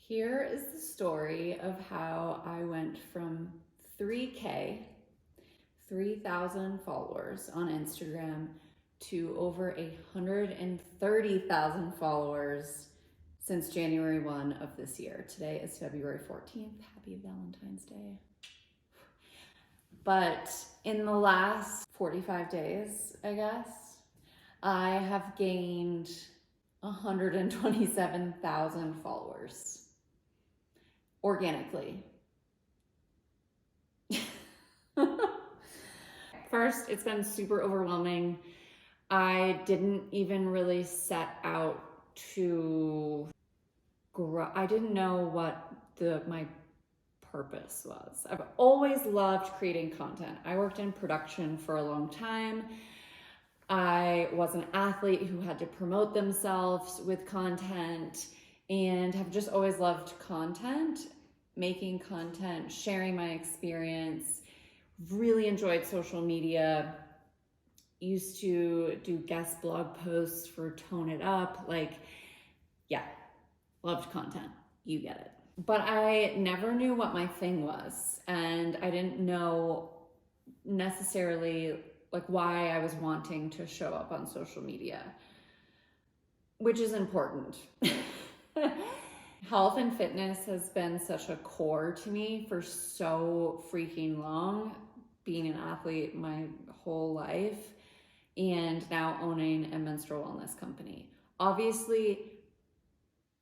Here is the story of how I went from 3K, 3,000 followers on Instagram to over 130,000 followers since January 1 of this year. Today is February 14th. Happy Valentine's Day. But in the last 45 days, I guess, I have gained 127,000 followers organically. First, it's been super overwhelming. I didn't even really set out to grow. I didn't know what my purpose was. I've always loved creating content. I worked in production for a long time. I was an athlete who had to promote themselves with content and have just always loved content, making content, sharing my experience. Really enjoyed social media. Used to do guest blog posts for Tone It Up. Loved content. You get it. But I never knew what my thing was, and I didn't know necessarily why I was wanting to show up on social media, which is important. Health and fitness has been such a core to me for so freaking long, being an athlete my whole life, and now owning a menstrual wellness company. Obviously,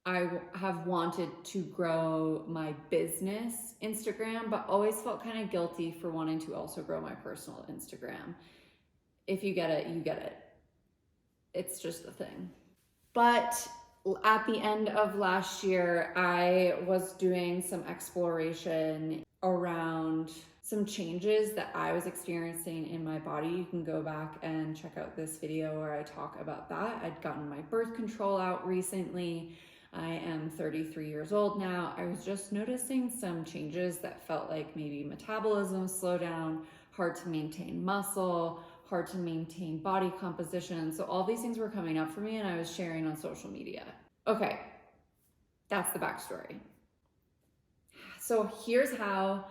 I have wanted to grow my business Instagram, but always felt kind of guilty for wanting to also grow my personal Instagram. If you get it, you get it. It's just a thing. But at the end of last year, I was doing some exploration around some changes that I was experiencing in my body. You can go back and check out this video where I talk about that. I'd gotten my birth control out recently. I am 33 years old now. I was just noticing some changes that felt like maybe metabolism slowed down, hard to maintain muscle, hard to maintain body composition. So all these things were coming up for me and I was sharing on social media. Okay, that's the backstory. So here's how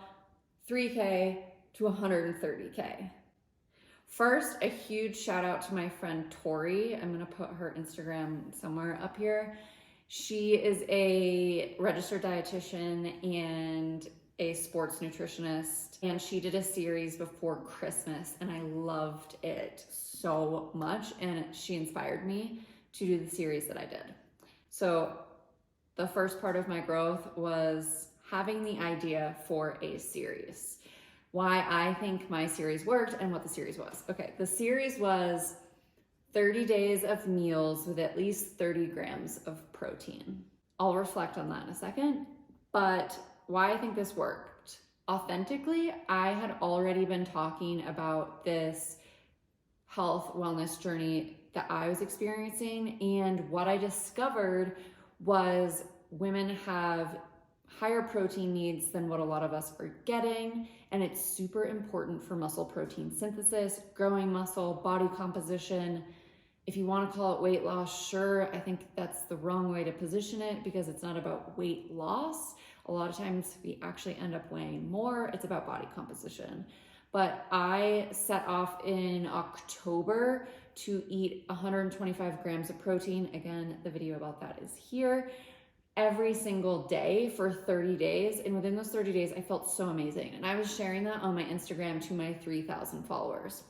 3K to 130K. First, a huge shout out to my friend Tori. I'm gonna put her Instagram somewhere up here. She is a registered dietitian and a sports nutritionist, and she did a series before Christmas and I loved it so much, and she inspired me to do the series that I did. So the first part of my growth was having the idea for a series. Why I think my series worked and what the series was. Okay, the series was 30 days of meals with at least 30 grams of protein. I'll reflect on that in a second, but why I think this worked. Authentically, I had already been talking about this health wellness journey that I was experiencing, and what I discovered was women have higher protein needs than what a lot of us are getting, and it's super important for muscle protein synthesis, growing muscle, body composition. If you want to call it weight loss, sure. I think that's the wrong way to position it because it's not about weight loss. A lot of times we actually end up weighing more. It's about body composition. But I set off in October to eat 125 grams of protein. Again, the video about that is here. Every single day for 30 days. And within those 30 days, I felt so amazing. And I was sharing that on my Instagram to my 3,000 followers.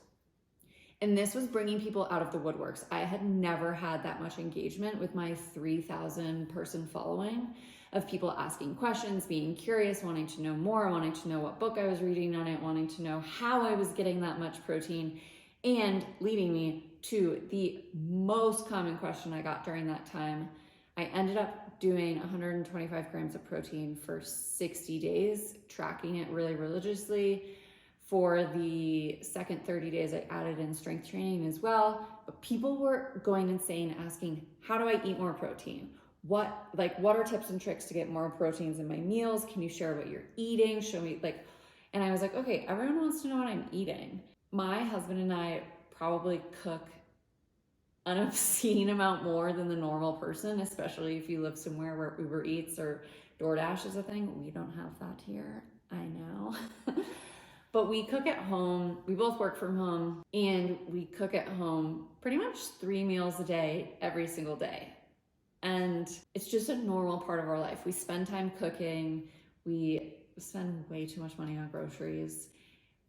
And this was bringing people out of the woodworks. I had never had that much engagement with my 3,000 person following of people asking questions, being curious, wanting to know more, wanting to know what book I was reading on it, wanting to know how I was getting that much protein, and leading me to the most common question I got during that time. I ended up doing 125 grams of protein for 60 days, tracking it really religiously. For the second 30 days, I added in strength training as well. But people were going insane asking, how do I eat more protein? What are tips and tricks to get more proteins in my meals? Can you share what you're eating? Show me and I was like, okay, everyone wants to know what I'm eating. My husband and I probably cook an obscene amount more than the normal person, especially if you live somewhere where Uber Eats or DoorDash is a thing. We don't have that here. I know. But we cook at home. We both work from home, and we cook at home pretty much 3 meals a day, every single day. And it's just a normal part of our life. We spend time cooking. We spend way too much money on groceries.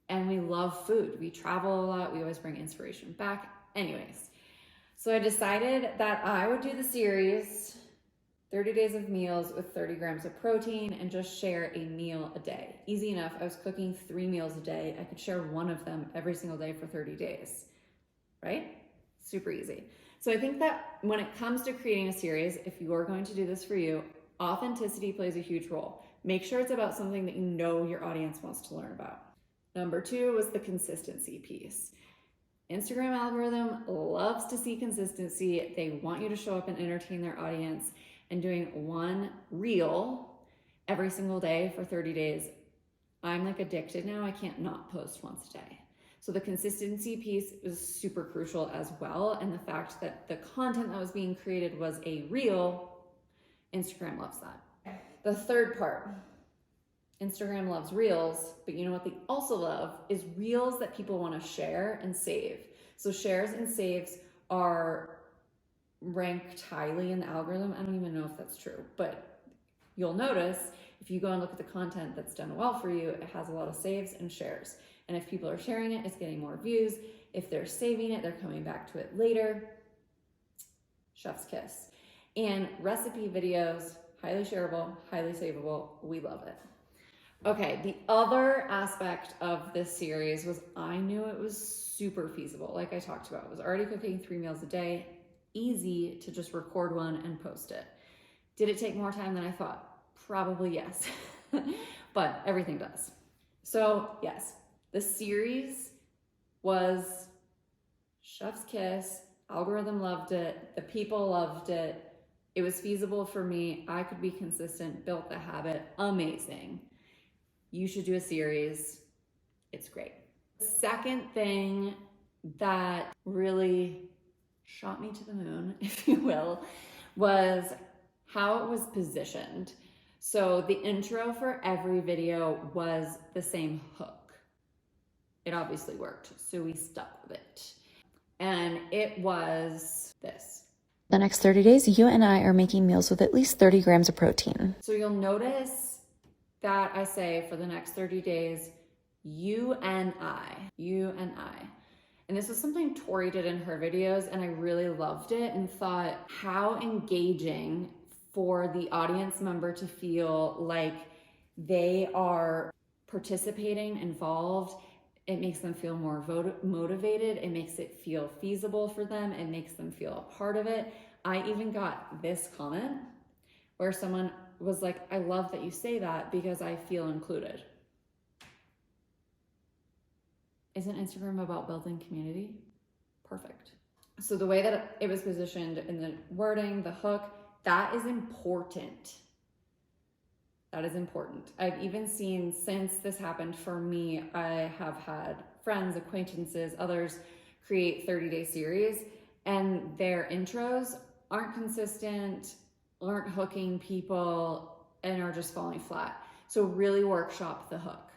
And we love food. We travel a lot. We always bring inspiration back. Anyways, so I decided that I would do the series 30 days of meals with 30 grams of protein and just share a meal a day. Easy enough. I was cooking 3 meals a day. I could share one of them every single day for 30 days, right? Super easy. So I think that when it comes to creating a series, if you are going to do this for you, authenticity plays a huge role. Make sure it's about something that you know your audience wants to learn about. Number 2 was the consistency piece. Instagram algorithm loves to see consistency. They want you to show up and entertain their audience, and doing one reel every single day for 30 days. I'm like addicted now. I can't not post once a day. So the consistency piece is super crucial as well. And the fact that the content that was being created was a reel, Instagram loves that. The third part, Instagram loves reels, but you know what they also love is reels that people want to share and save. So shares and saves are ranked highly in the algorithm. I don't even know if that's true, but you'll notice if you go and look at the content that's done well for you, it has a lot of saves and shares. And if people are sharing it, it's getting more views. If they're saving it, they're coming back to it later. Chef's kiss. And recipe videos, highly shareable, highly savable. We love it. Okay, the other aspect of this series was I knew it was super feasible. Like I talked about, I was already cooking 3 meals a day. Easy to just record one and post it. Did it take more time than I thought? Probably yes, but everything does. So yes, the series was chef's kiss. Algorithm loved it. The people loved it. It was feasible for me. I could be consistent, built the habit. Amazing. You should do a series. It's great. The second thing that really shot me to the moon, if you will, was how it was positioned. So the intro for every video was the same hook. It obviously worked, so we stuck with it. And it was this. The next 30 days, you and I are making meals with at least 30 grams of protein. So you'll notice that I say for the next 30 days, you and I. And this was something Tori did in her videos, and I really loved it and thought how engaging for the audience member to feel like they are participating, involved. It makes them feel more motivated. It makes it feel feasible for them. It makes them feel a part of it. I even got this comment where someone was like, I love that you say that because I feel included. Isn't Instagram about building community? Perfect. So the way that it was positioned in the wording, the hook, that is important. That is important. I've even seen since this happened for me, I have had friends, acquaintances, others create 30-day series, and their intros aren't consistent, aren't hooking people, and are just falling flat. So really workshop the hook.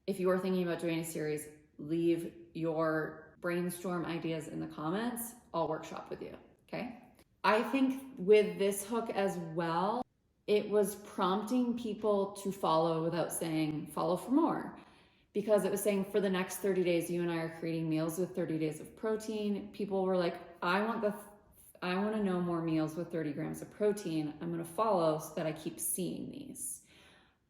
If you are thinking about doing a series, leave your brainstorm ideas in the comments. I'll workshop with you, okay? I think with this hook as well, it was prompting people to follow without saying follow for more, because it was saying for the next 30 days, you and I are creating meals with 30 days of protein. People were like, I want to know more meals with 30 grams of protein. I'm going to follow so that I keep seeing these.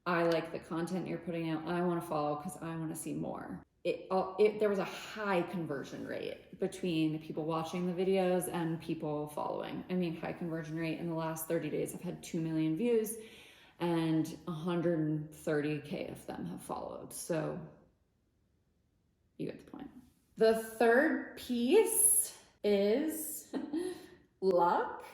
I like the content you're putting out. I want to follow because I want to see more. There was a high conversion rate between people watching the videos and people following. I mean, high conversion rate in the last 30 days. I've had 2 million views and 130K of them have followed. So you get the point. The third piece is luck.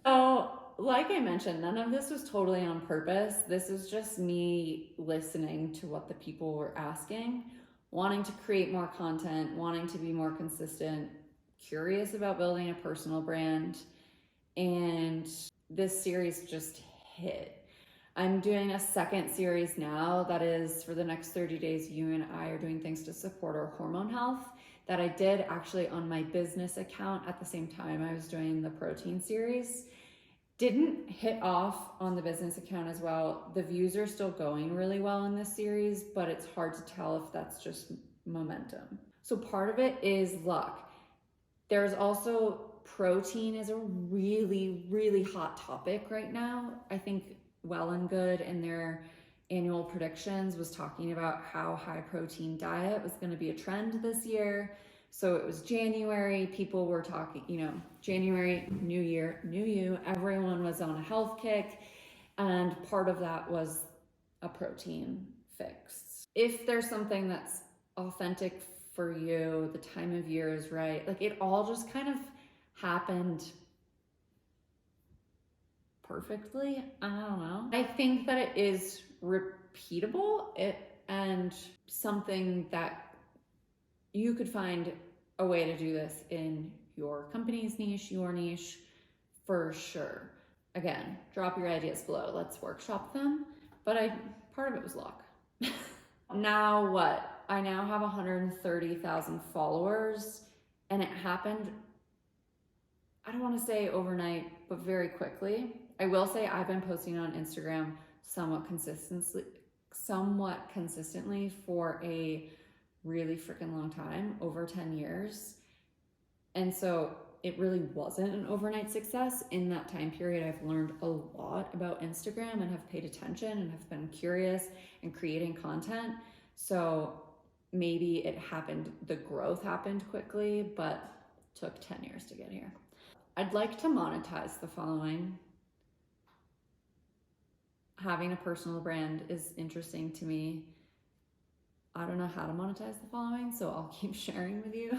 So, like I mentioned, none of this was totally on purpose. This is just me listening to what the people were asking, wanting to create more content, wanting to be more consistent, curious about building a personal brand. And this series just hit. I'm doing a second series now that is for the next 30 days. You and I are doing things to support our hormone health that I did actually on my business account at the same time I was doing the protein series. Didn't hit off on the business account as well. The views are still going really well in this series, but it's hard to tell if that's just momentum. So part of it is luck. There's also protein is a really, really hot topic right now. I think Well and Good in their annual predictions was talking about how high protein diet was going to be a trend this year. So it was January, people were talking, January, new year, new you, everyone was on a health kick. And part of that was a protein fix. If there's something that's authentic for you, the time of year is right, like it all just kind of happened perfectly. I don't know. I think that it is repeatable and something that you could find a way to do this in your company's niche, your niche, for sure. Again, drop your ideas below. Let's workshop them. But part of it was luck. Now what? I now have 130,000 followers, and it happened, I don't want to say overnight, but very quickly. I will say I've been posting on Instagram somewhat consistently for a really freaking long time, over 10 years. And so it really wasn't an overnight success. In that time period, I've learned a lot about Instagram and have paid attention and have been curious and creating content. So maybe it happened, the growth happened quickly, but took 10 years to get here. I'd like to monetize the following. Having a personal brand is interesting to me. I don't know how to monetize the following, so I'll keep sharing with you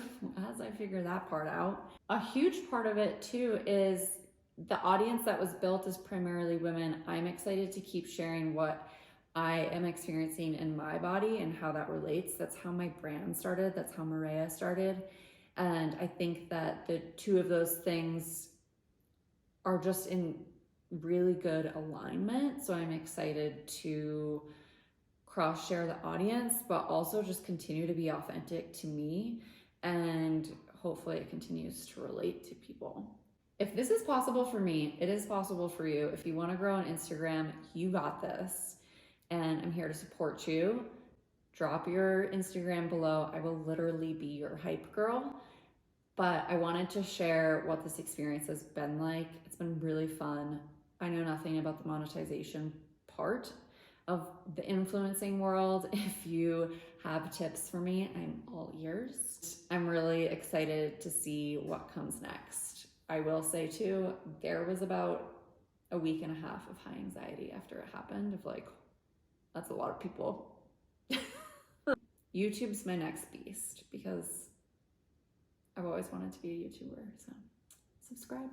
as I figure that part out. A huge part of it too is the audience that was built is primarily women. I'm excited to keep sharing what I am experiencing in my body and how that relates. That's how my brand started. That's how Marea started. And I think that the two of those things are just in really good alignment. So I'm excited to cross share the audience, but also just continue to be authentic to me, and hopefully it continues to relate to people. If this is possible for me, it is possible for you. If you want to grow on Instagram, you got this, and I'm here to support you. Drop your Instagram below. I will literally be your hype girl. But I wanted to share what this experience has been like. It's been really fun. I know nothing about the monetization part of the influencing world. If you have tips for me, I'm all ears. I'm really excited to see what comes next. I will say too, there was about a week and a half of high anxiety after it happened, of like, that's a lot of people. YouTube's my next beast because I've always wanted to be a YouTuber, so subscribe.